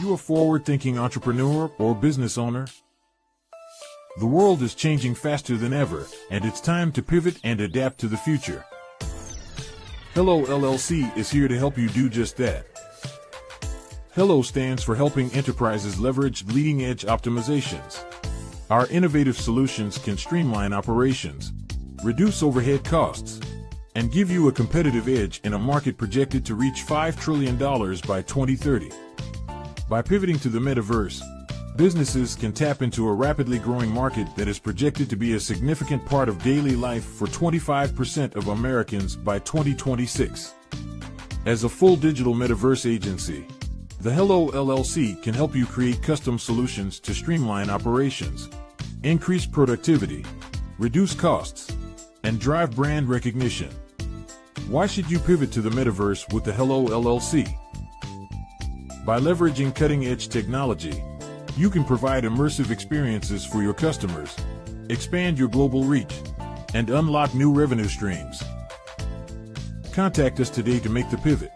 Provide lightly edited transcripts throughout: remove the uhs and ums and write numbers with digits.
you a forward-thinking entrepreneur or business owner? The world is changing faster than ever, and it's time to pivot and adapt to the future. Hello LLC is here to help you do just that. Hello stands for helping enterprises leverage leading-edge optimizations. Our innovative solutions can streamline operations, reduce overhead costs, and give you a competitive edge in a market projected to reach $5 trillion by 2030. By pivoting to the metaverse, businesses can tap into a rapidly growing market that is projected to be a significant part of daily life for 25% of Americans by 2026. As a full digital metaverse agency, the Hello LLC can help you create custom solutions to streamline operations, increase productivity, reduce costs, and drive brand recognition. Why should you pivot to the metaverse with the Hello LLC? By leveraging cutting-edge technology, you can provide immersive experiences for your customers, expand your global reach, and unlock new revenue streams. Contact us today to make the pivot.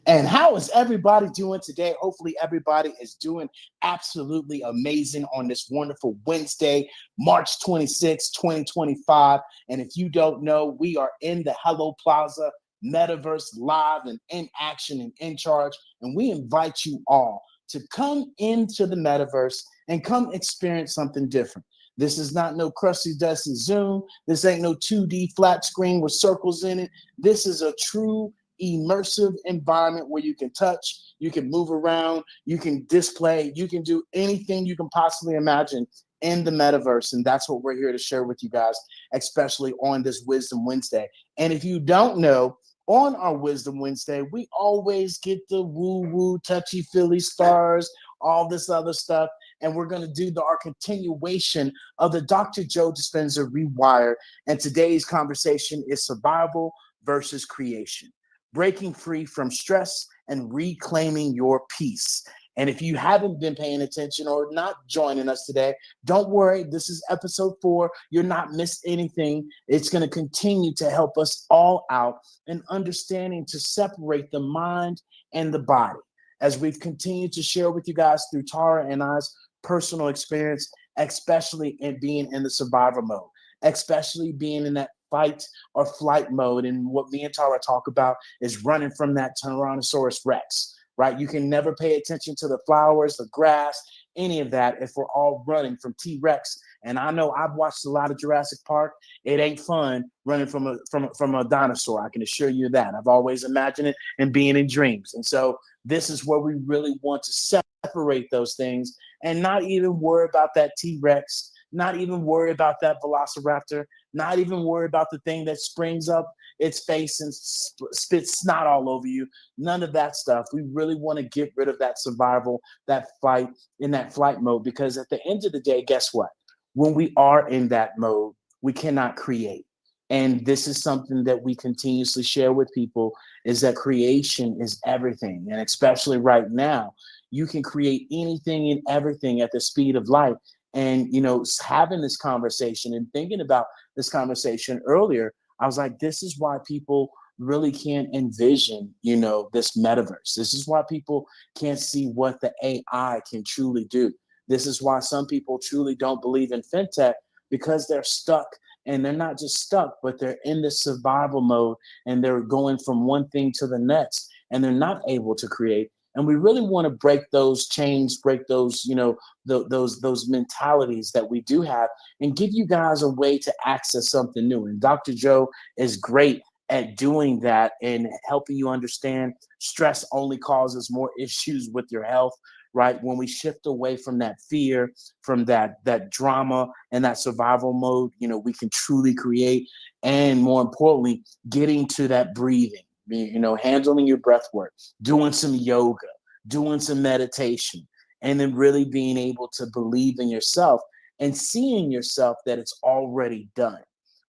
And how is everybody doing today? Hopefully everybody is doing absolutely amazing on this wonderful Wednesday, March 26, 2025. And if you don't know, we are in the Hello PLAZA Metaverse live and in action and in charge. And we invite you all to come into the metaverse and come experience something different. This is not no crusty dusty Zoom. This ain't no 2D flat screen with circles in it. This is a true immersive environment where you can touch, you can move around, you can display, you can do anything you can possibly imagine in the metaverse. And that's what we're here to share with you guys, especially on this Wisdom Wednesday. And if you don't know, on our Wisdom Wednesday, we always get the woo-woo, touchy-feely stars, all this other stuff. And we're going to do our continuation of the Dr. Joe Dispenza Rewired. And today's conversation is survival versus creation. Breaking free from stress and reclaiming your peace. And if you haven't been paying attention or not joining us today, don't worry. This is episode 4. You're not missed anything. It's going to continue to help us all out in understanding to separate the mind and the body. As we've continued to share with you guys through Tara and I's personal experience, especially in being in the survivor mode, especially being in that fight or flight mode. And what me and Tara talk about is running from that Tyrannosaurus Rex, right? You can never pay attention to the flowers, the grass, any of that if we're all running from T-Rex. And I know I've watched a lot of Jurassic Park. It ain't fun running from a dinosaur. I can assure you that. I've always imagined it and being in dreams. And so this is where we really want to separate those things and not even worry about that T-Rex, not even worry about that velociraptor, not even worry about the thing that springs up its face and spits snot all over you. None of that stuff. We really want to get rid of that survival, that fight, in that flight mode, because at the end of the day, guess what? When we are in that mode, we cannot create. And this is something that we continuously share with people, is that creation is everything. And especially right now, you can create anything and everything at the speed of light. And, you know, having this conversation and thinking about this conversation earlier, I was like, this is why people really can't envision, you know, this metaverse. This is why people can't see what the AI can truly do. This is why some people truly don't believe in fintech, because they're stuck. And they're not just stuck, but they're in this survival mode and they're going from one thing to the next and they're not able to create. And we really want to break those chains, break those, you know, those mentalities that we do have, and give you guys a way to access something new. And Dr. Joe is great at doing that and helping you understand stress only causes more issues with your health, right? When we shift away from that fear, from that drama and that survival mode, you know, we can truly create. And more importantly, getting to that breathing, you know, handling your breath work, doing some yoga, doing some meditation, and then really being able to believe in yourself and seeing yourself that it's already done.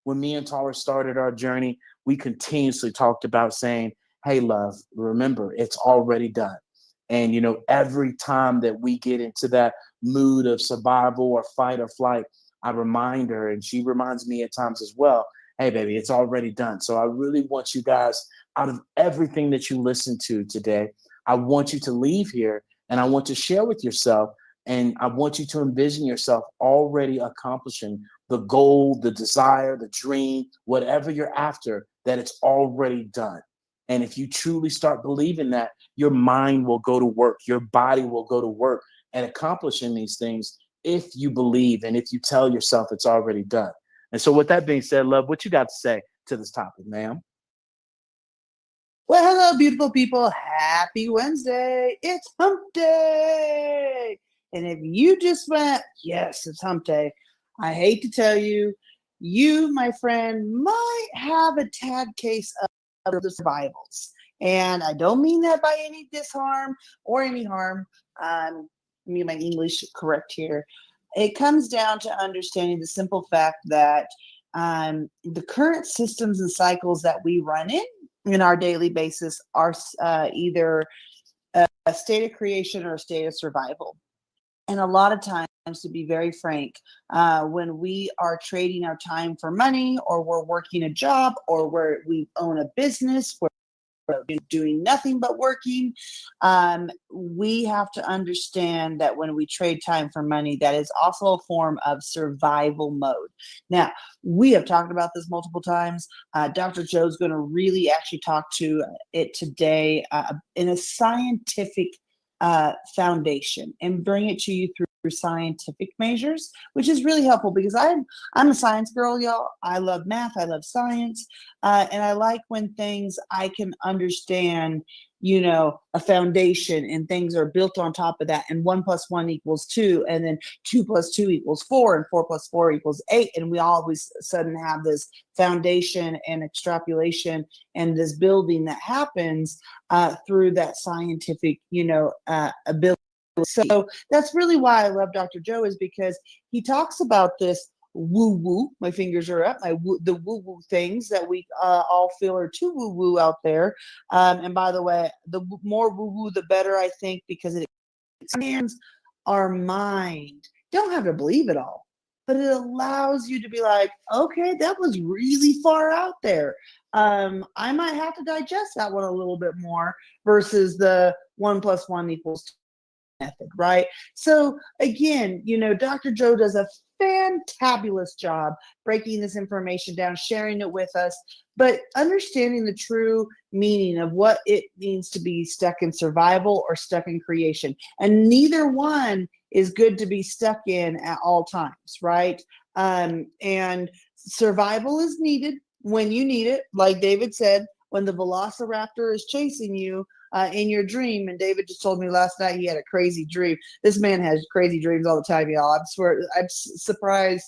When me and Tara started our journey, we continuously talked about saying, hey, love, remember, it's already done. And, you know, every time that we get into that mood of survival or fight or flight, I remind her, and she reminds me at times as well, hey, baby, it's already done. So I really want you guys out of everything that you listened to today, I want you to leave here and I want to share with yourself, and I want you to envision yourself already accomplishing the goal, the desire, the dream, whatever you're after, that it's already done. And if you truly start believing that, your mind will go to work, your body will go to work and accomplishing these things if you believe and if you tell yourself it's already done. And so, with that being said, love, what you got to say to this topic, ma'am? Well, hello, beautiful people. Happy Wednesday. It's hump day. And if you just went, yes, it's hump day, I hate to tell you, you, my friend, might have a tad case of the survivals. And I don't mean that by any disharm or any harm. Me, my English correct here. It comes down to understanding the simple fact that the current systems and cycles that we run in our daily basis are either a state of creation or a state of survival. And a lot of times, to be very frank, when we are trading our time for money, or we're working a job, or we own a business, we're doing nothing but working, we have to understand that when we trade time for money, that is also a form of survival mode. Now, we have talked about this multiple times. Dr. Joe's going to really actually talk to it today in a scientific foundation and bring it to you through scientific measures, which is really helpful because I'm a science girl, y'all. I love math, I love science, and I like when things I can understand, a foundation, and things are built on top of that, and 1 + 1 = 2, and then 2 + 2 = 4, and 4 + 4 = 8, and we always sudden have this foundation and extrapolation and this building that happens through that scientific, ability. So that's really why I love Dr. Joe, is because he talks about this woo-woo. My fingers are up. The woo-woo things that we all feel are too woo-woo out there. And by the way, the more woo-woo, the better, I think, because it expands our mind. Don't have to believe it all, but it allows you to be like, okay, that was really far out there. I might have to digest that one a little bit more versus the 1 + 1 = 2 method, right? So again, Dr. Joe does a fantabulous job breaking this information down, sharing it with us, but understanding the true meaning of what it means to be stuck in survival or stuck in creation. And neither one is good to be stuck in at all times, right? And survival is needed when you need it. Like David said, when the velociraptor is chasing you in your dream. And David just told me last night he had a crazy dream. This man has crazy dreams all the time, y'all. I swear, I'm surprised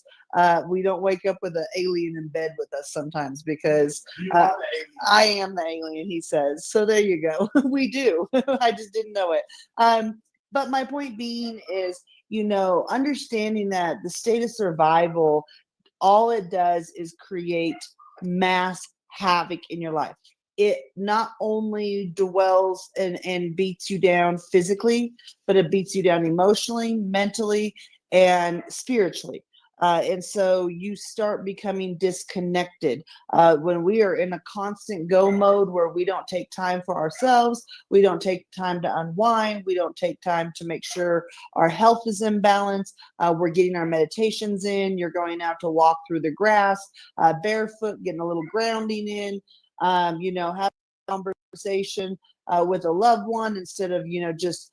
we don't wake up with an alien in bed with us sometimes, because I am the alien, he says. So there you go. We do. I just didn't know it. But my point being is, understanding that the state of survival, all it does is create mass havoc in your life. It not only dwells and beats you down physically, but it beats you down emotionally, mentally, and spiritually. And so you start becoming disconnected. When we are in a constant go mode where we don't take time for ourselves, we don't take time to unwind, we don't take time to make sure our health is in balance, we're getting our meditations in, you're going out to walk through the grass, barefoot, getting a little grounding in, having a conversation with a loved one instead of, just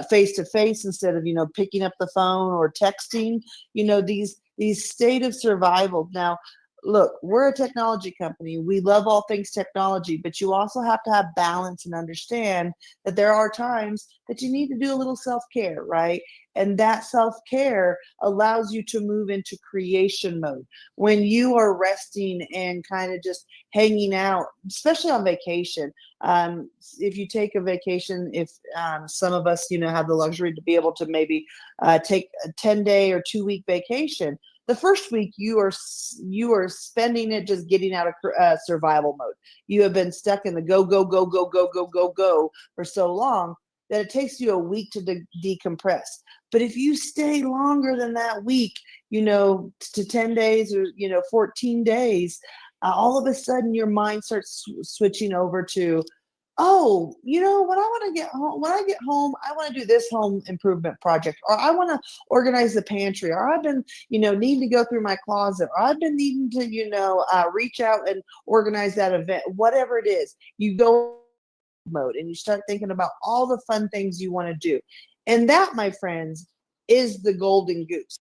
face to face, instead of, picking up the phone or texting, these state of survival. Now, look, we're a technology company. We love all things technology, but you also have to have balance and understand that there are times that you need to do a little self-care, right? And that self-care allows you to move into creation mode. When you are resting and kind of just hanging out, especially on vacation, if you take a vacation, if some of us, have the luxury to be able to maybe take a 10-day or 2-week vacation, the first week you are spending it just getting out of survival mode. You have been stuck in the go, go, go, go, go, go, go, go for so long that it takes you a week to decompress. But if you stay longer than that week, to 10 days or, 14 days, all of a sudden your mind starts switching over to, oh, you know, when I get home, I want to do this home improvement project, or I want to organize the pantry, or I've been, you know, needing to go through my closet, or I've been needing to, you know, reach out and organize that event, whatever it is. You go mode and you start thinking about all the fun things you want to do. And that, my friends, is the golden goose.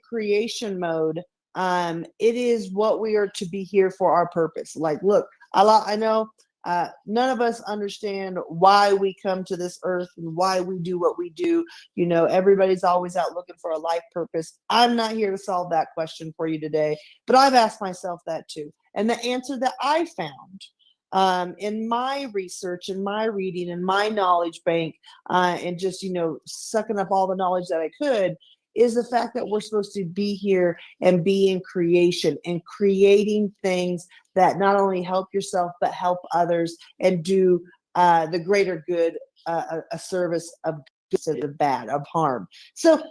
Creation mode, it is what we are to be here for, our purpose. Like, look, I know none of us understand why we come to this earth and why we do what we do. You know, everybody's always out looking for a life purpose. I'm not here to solve that question for you today, but I've asked myself that too. And the answer that I found in my research and my reading and my knowledge bank, and just, you know, sucking up all the knowledge that I could, is the fact that we're supposed to be here and be in creation and creating things that not only help yourself, but help others and do the greater good, a service of good instead of bad, of harm. So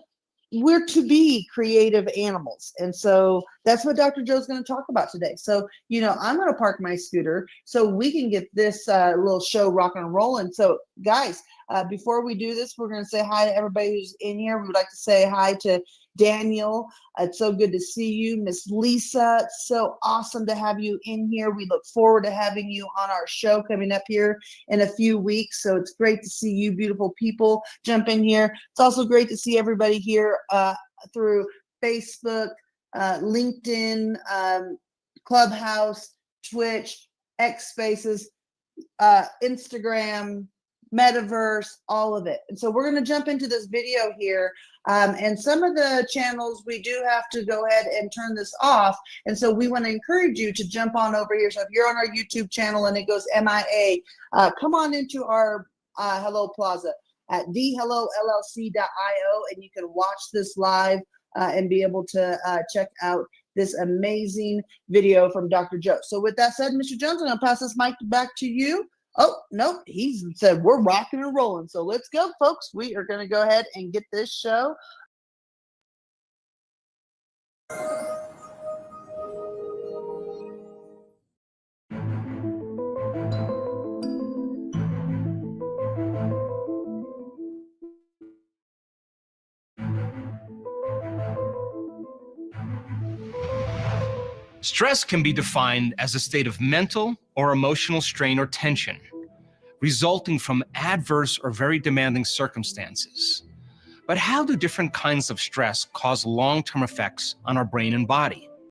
we're to be creative animals. And so that's what Dr. Joe's going to talk about today. So, you know, I'm going to park my scooter so we can get this little show rocking and rolling. So guys, before we do this, we're going to say hi to everybody who's in here. We would like to say hi to Daniel. It's so good to see you. Miss Lisa, it's so awesome to have you in here. We look forward to having you on our show coming up here in a few weeks. So it's great to see you beautiful people jump in here. It's also great to see everybody here through Facebook, LinkedIn, Clubhouse, Twitch, X Spaces, Instagram, Metaverse, all of it. And so we're going to jump into this video here. And some of the channels, we do have to go ahead and turn this off. And so we want to encourage you to jump on over here. So if you're on our YouTube channel and it goes MIA, come on into our Hello Plaza at thehellollc.io, and you can watch this live and be able to check out this amazing video from Dr. Joe. So with that said, Mr. Jones, I'm going to pass this mic back to you. Oh, no, he said we're rocking and rolling. So let's go, folks. We are going to go ahead and get this show. Stress can be defined as a state of mental or emotional strain or tension resulting from adverse or very demanding circumstances. But how do different kinds of stress cause long-term effects on our brain and body?